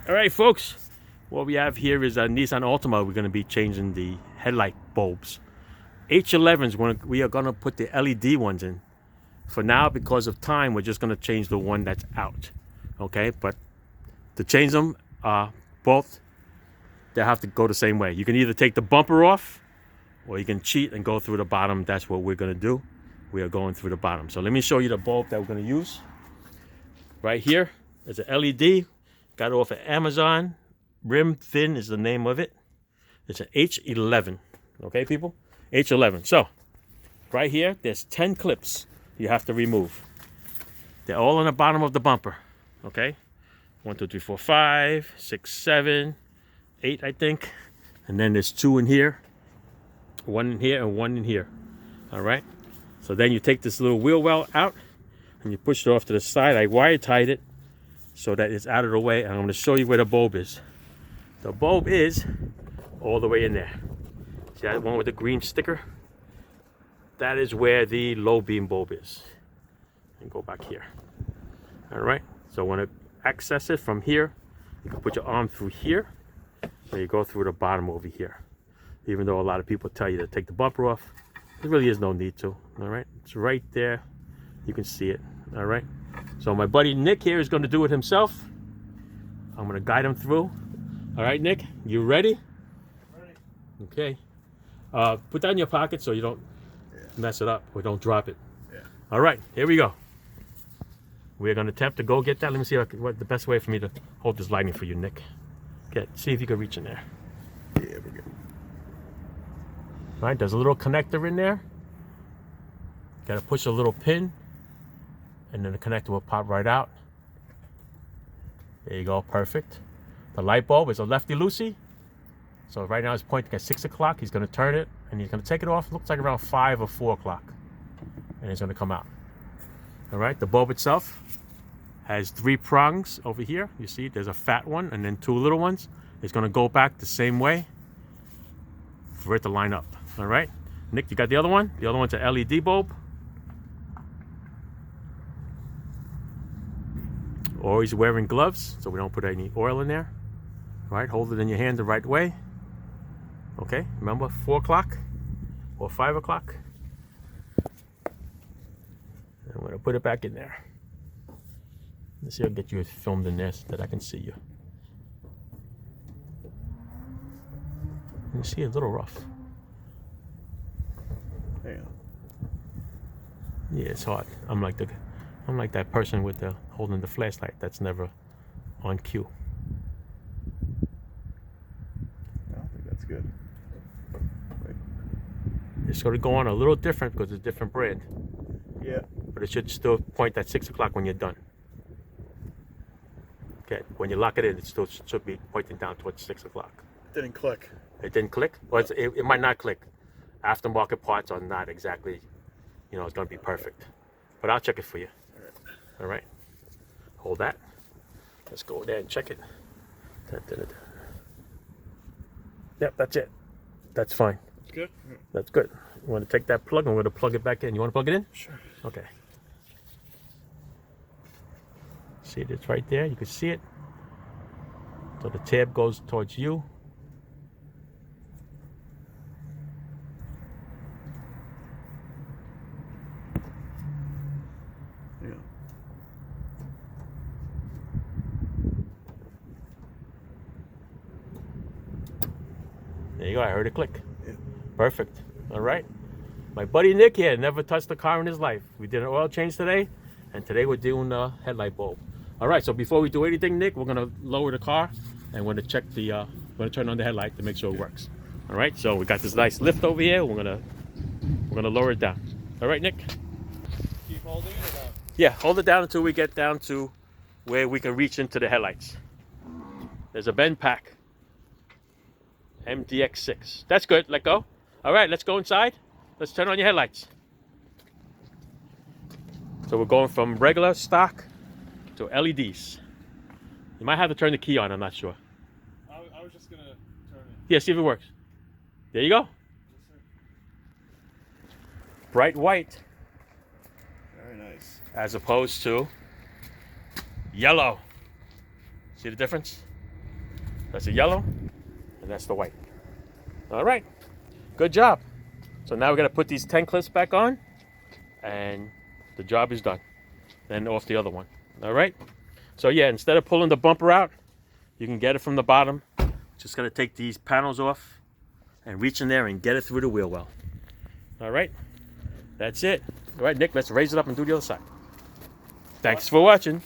All right, folks, what we have here is a Nissan Altima. We're going to be changing the headlight bulbs. H11s, we are going to put the LED ones in. For now, because of time, we're just going to change the one that's out. Okay, but to change them, both, they have to go the same way. You can either take the bumper off, or you can cheat and go through the bottom. That's what we're going to do. We are going through the bottom. So let me show you the bulb that we're going to use. Right here is an LED. Got it off of Amazon. Rim Thin is the name of it. It's an H11. Okay, people? H11. So, right here, there's 10 clips you have to remove. They're all on the bottom of the bumper. Okay? 1, 2, 3, 4, 5, 6, 7, 8, I think. And then there's 2 in here. 1 in here and 1 in here. All right? So then you take this little wheel well out and you push it off to the side. I wire tied it so that it's out of the way. And I'm going to show you where the bulb is. The bulb is all the way in there. See that one with the green sticker? That is where the low beam bulb is. And go back here. All right. So when to access it from here, you can put your arm through here, and you go through the bottom over here. Even though a lot of people tell you to take the bumper off, there really is no need to. All right. It's right there. You can see it. All right. So my buddy Nick here is going to do it himself. I'm going to guide him through. All right, Nick, you ready? Ready. Okay. Put that in your pocket so you don't mess it up or don't drop it. Yeah. All right, here we go. We're going to attempt to go get that. Let me see what the best way for me to hold this lighting for you, Nick. Okay, see if you can reach in there. Yeah, we're good. All right, there's a little connector in there. Got to push a little pin, and then the connector will pop right out. There you go, perfect. The light bulb is a lefty-loosey. So right now it's pointing at 6 o'clock. He's going to turn it, and he's going to take it off. Looks like around 5 or 4 o'clock. And it's going to come out. All right, the bulb itself has 3 prongs over here. You see, there's a fat one and then 2 little ones. It's going to go back the same way for it to line up. All right, Nick, you got the other one? The other one's an LED bulb. Always wearing gloves so we don't put any oil in there. All right, hold it in your hand the right way. Okay, remember 4 o'clock or 5 o'clock. I'm gonna put it back in there. Let's see if I can get you filmed in this so that I can see you. You see a little rough. Hang on. Yeah, it's hard. I'm like that person with the holding the flashlight that's never on cue. I don't think that's good. Wait. It's going to go on a little different because it's a different brand. Yeah. But it should still point at 6 o'clock when you're done. Okay, when you lock it in, it still should be pointing down towards 6 o'clock. It didn't click. It didn't click? Well, it might not click. Aftermarket parts are not exactly, it's going to be perfect. But I'll check it for you. All right. All right. Hold that. Let's go there and check it. Yep, that's it. That's fine. That's good? That's good. You want to take that plug? I'm going to plug it back in. You want to plug it in? Sure. Okay. See it? It's right there. You can see it. So the tab goes towards you. Yeah. There you go. I heard it click. Yeah. Perfect. All right. My buddy Nick here never touched a car in his life. We did an oil change today, and today we're doing the headlight bulb. All right. So before we do anything, Nick, we're gonna lower the car, and we're gonna check the. We're gonna turn on the headlight to make sure it works. All right. So we got this nice lift over here. We're gonna lower it down. All right, Nick. Keep holding it or not? Yeah. Hold it down until we get down to where we can reach into the headlights. There's a bend pack. MDX6. That's good. Let go. All right, let's go inside. Let's turn on your headlights. So we're going from regular stock to LEDs. You might have to turn the key on. I'm not sure. I was just going to turn it. Yeah, see if it works. There you go. Yes, sir. Bright white. Very nice. As opposed to yellow. See the difference? That's the yellow, and that's the white. All right, good job. So now we're gonna put these 10 clips back on, and the job is done. Then off the other one. All right. So yeah, instead of pulling the bumper out, you can get it from the bottom. Just gonna take these panels off and reach in there and get it through the wheel well. All right, that's it. All right, Nick, let's raise it up and do the other side. Thanks for watching.